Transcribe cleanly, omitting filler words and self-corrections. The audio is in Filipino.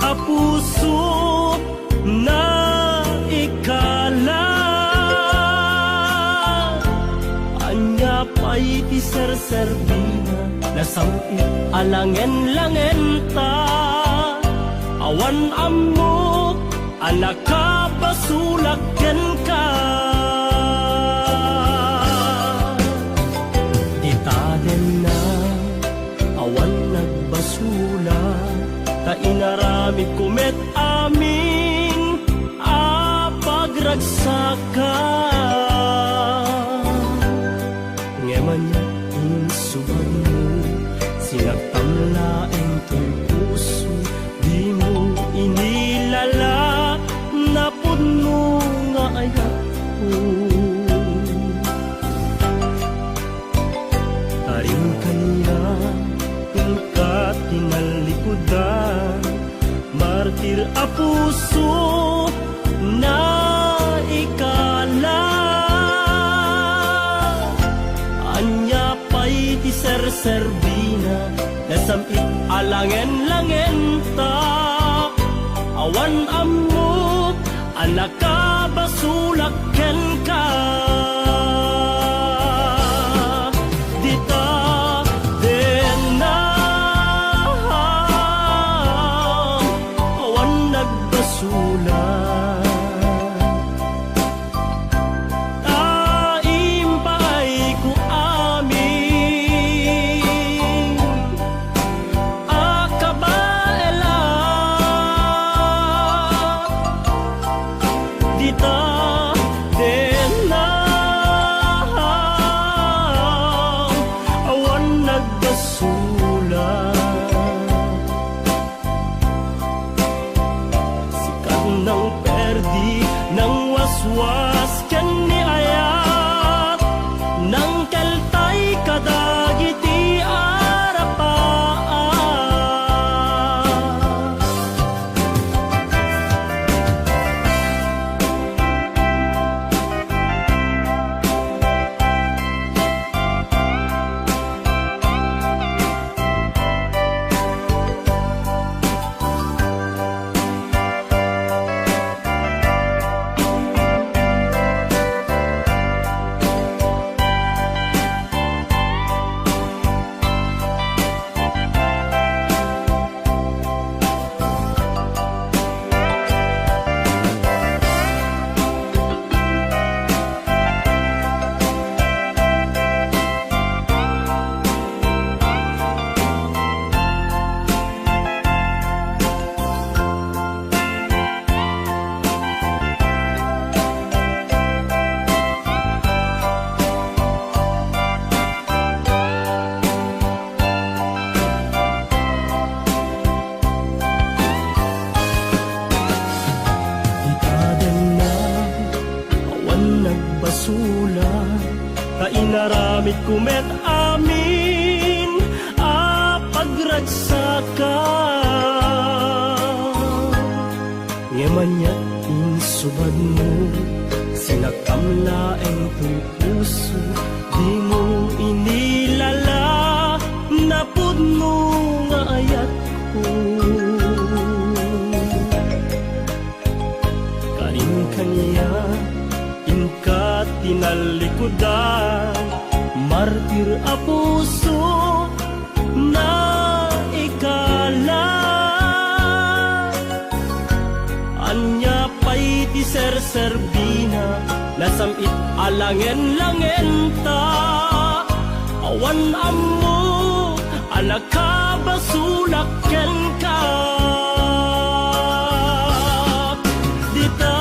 a puso na ikala. Anya pa'y ti serserbina, nasampit alangen-langen ta. Awan amok, anak ka basulaken ka. Di taden na, awan nagbasula, ta inaramid kumet amin, apagragsaka. Ngeman niya insubag mo, sinagtamlaeng to'y puso, di mo inilala, na puno nga ayak ko. Taring kanya, ka tinalikudan, martir a puso na ikala. Anya pa'y ti serserbina, nasamit alangen-langen ta. Awan amok, anak ka basulaken ka. Dita den na, awan nagbasula. Was ken ni ayat nang keltay kadagiti arapaan. Nagbasula, ta inaramid kumet amin, apagragsaka. Ngeman niya insubad mo, sinagkamlaeng to'y puso, di mo inilala, na puno nga ayat ko. Karin kanya ka tinalikudan, martir a puso na ikala. Anya pa'y ti serserbina, nasamit alangen-langen ta. Awan ammo, anak ka basulaken ka. Dita